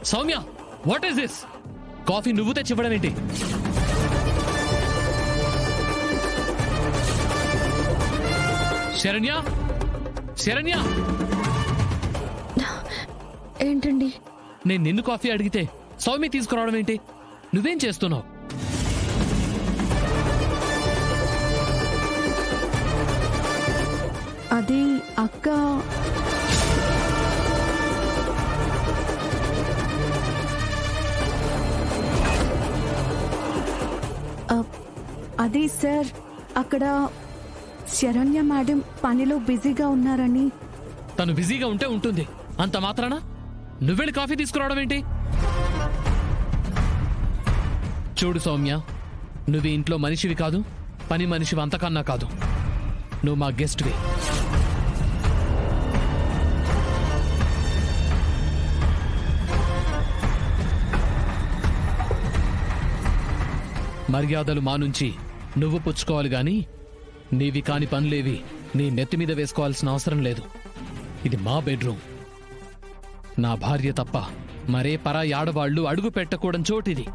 Soumya, what is this? Coffee నువ్వు తెచ్చివ్వడం ఏంటి? శరణ్య, శరణ్య, ఏంటండి? నేను నిన్ను కాఫీ అడిగితే సౌమ్య తీసుకురావడం ఏంటి? నువ్వేం చేస్తున్నావు? అది అక్క అది సార్, అక్కడ శరణ్య మేడం పనిలో బిజీగా ఉన్నారని. తను బిజీగా ఉంటే ఉంటుంది, అంత మాత్రాన నువ్వెళ్ళి కాఫీ తీసుకురావడం ఏంటి? చూడు సౌమ్య, నువ్వు ఇంట్లో మనిషివి కాదు, పని మనిషివి అంతకన్నా కాదు. నువ్వు మా గెస్ట్వి. మర్యాదలు మా నుంచి నువ్వు పుచ్చుకోవాలి గాని నీవి కాని పనులేవి నీ నెత్తి మీద వేసుకోవాల్సిన అవసరం లేదు. ఇది మా బెడ్రూమ్. నా భార్య తప్ప మరే పరాయి ఆడవాళ్లు అడుగు పెట్టకూడని చోటిది.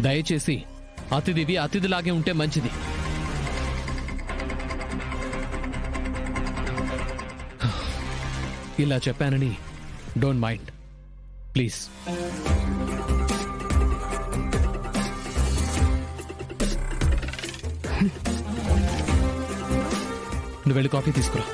దయచేసి అతిథివి అతిథిలాగే ఉంటే మంచిది. ఇలా చెప్పానని డోంట్ మైండ్ ప్లీజ్. నువ్వు వెళ్ళి కాఫీ తీసుకురా.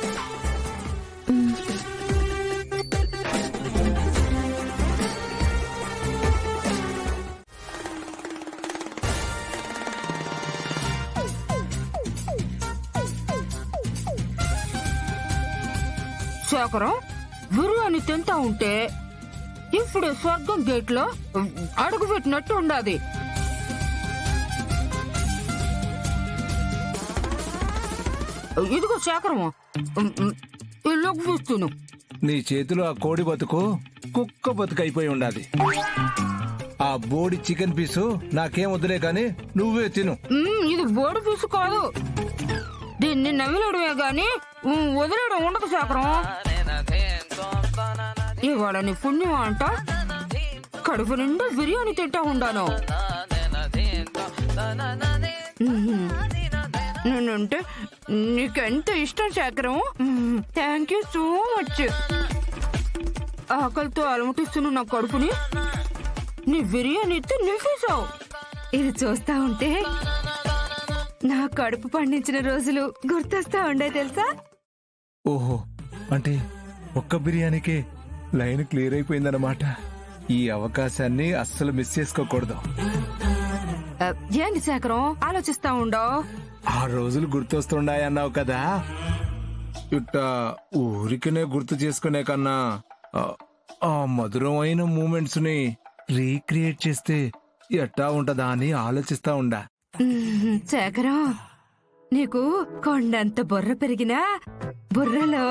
శేఖరం, బిర్యానీ తింటా ఉంటే ఇప్పుడు స్వర్గం గేట్ లో అడుగు పెట్టినట్టు ఉండాది. ఇదిగో శేఖరము, లెగ్ పీస్ తిను. నీ చేతిలో ఆ కోడి బతుకు కుక్క బతుకు అయిపోయి ఉండాది. ఆ బోడి చికెన్ పీసు నాకేం వద్దులే కాని నువ్వే తిను. ఇది బోడి పీసు కాదు, దీన్ని నవ్విలడమే గాని వదిలేయడం ఉండదు శేఖరం. ఇవాళ నీ పుణ్యం అంట కడుపు నిండా బిర్యానీ తింటా ఉండాను. నేనంటే నీకెంత ఇష్టం Shekharam. Thank you so much. ఆకలితో అలమటిస్తున్న నా కడుపుని నీ బిర్యానీతో నింపేశావు. ఇది చూస్తా ఉంటే నా కడుపు పండించిన రోజులు గుర్తొస్తా ఉండే తెలుసా? ఓహో, అంటే ఒక్క బిర్యానీకే లైన్ క్లియర్ అయిపోయిందన్నమాట. ఈ అవకాశాన్ని అస్సలు మిస్ చేసుకోకూడదు. ఏంటి శేఖరం ఆలోచిస్తా ఉండవు? ఆ రోజులు గుర్తొస్తున్నాయన్నావు కదా, ఇట్ట ఊరికనే గుర్తు చేసుకునే కన్నా ఆ మధురమైన మూమెంట్స్ ని రీక్రియేట్ చేస్తే ఎట్టా ఉంటదా అని ఆలోచిస్తా ఉండా. శేఖరం, నీకు కొండంత బుర్ర పెరిగినా బుర్రలో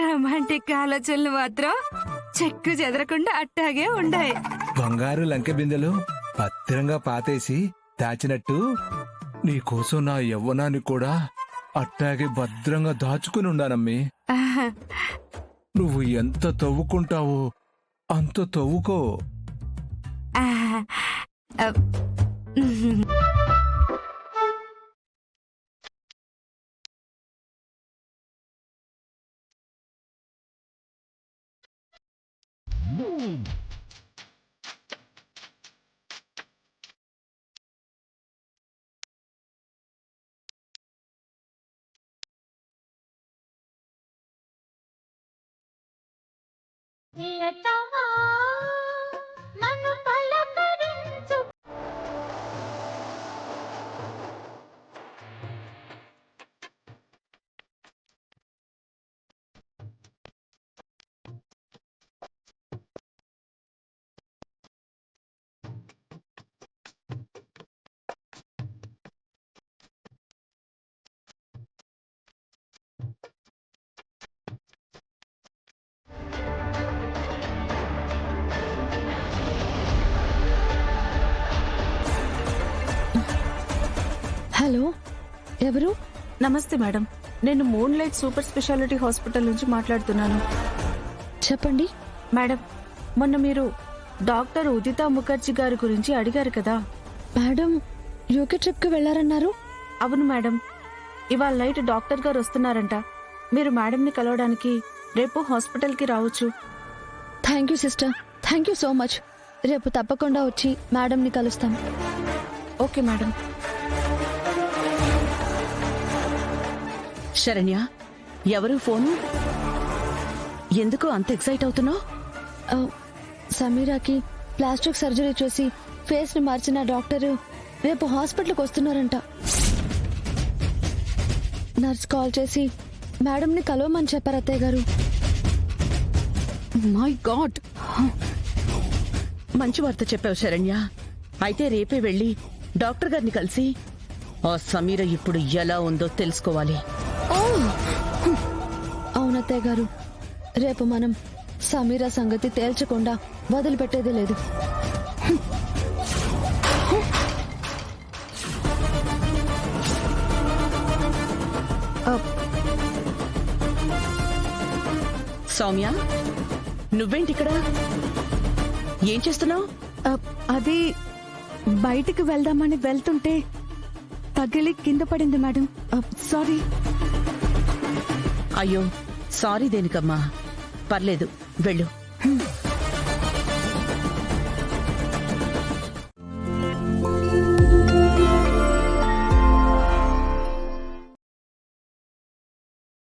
రొమాంటిక్ ఆలోచనలు మాత్రం చెక్కు చెదరకుండా అట్టాగే ఉండాయి. బంగారు లంకె బిందెలు భద్రంగా పాతేసి దాచినట్టు నీకోసం నా యవ్వనాన్ని కూడా అట్టాగే భద్రంగా దాచుకుని ఉండానమ్మి. నువ్వు ఎంత తవ్వుకుంటావో అంత తవ్వుకో. హలో, ఎవరు? నమస్తే మేడం, నేను moon light super speciality hospital నుంచి మాట్లాడుతున్నాను. చెప్పండి. మేడం, మొన్న మీరు డాక్టర్ ఉదితా ముఖర్జీ గారి గురించి అడిగారు కదా? మేడం యూకే ట్రిప్కి వెళ్ళారన్నారు. అవును మేడం, ఇవాళ నైట్ డాక్టర్ గారు వస్తున్నారంట. మీరు మేడంని కలవడానికి రేపు హాస్పిటల్కి రావచ్చు. Thank you sister, thank you so much. రేపు తప్పకుండా వచ్చి మేడంని కలుస్తాం. Okay madam. శరణ్య, ఎవరు ఫోను? ఎందుకు అంత ఎక్సైట్ అవుతున్నావు? ఆ, సమీరాకి ప్లాస్టిక్ సర్జరీ చేసి ఫేస్ ని మార్చిన డాక్టరు రేపు హాస్పిటల్కి వస్తున్నారంట. నర్స్ కాల్ చేసి మేడంని కలవమని చెప్పారు అత్తయ్య గారు. మై గాడ్, మంచి వార్త చెప్పావు శరణ్య. అయితే రేపే వెళ్ళి డాక్టర్ గారిని కలిసి ఆ సమీర ఇప్పుడు ఎలా ఉందో తెలుసుకోవాలి. అవును అత్తయ్య గారు, రేపు మనం సమీరా సంగతి తేల్చకుండా వదిలిపెట్టేదే లేదు. సౌమ్య, నువ్వేంటిక్కడ? ఏం చేస్తున్నావు? అది బయటికి వెళ్దామని వెళ్తుంటే తగిలి కింద పడింది మేడం. సారీ. అయ్యో, సారీ దేనికమ్మా, పర్లేదు, వెళ్ళు.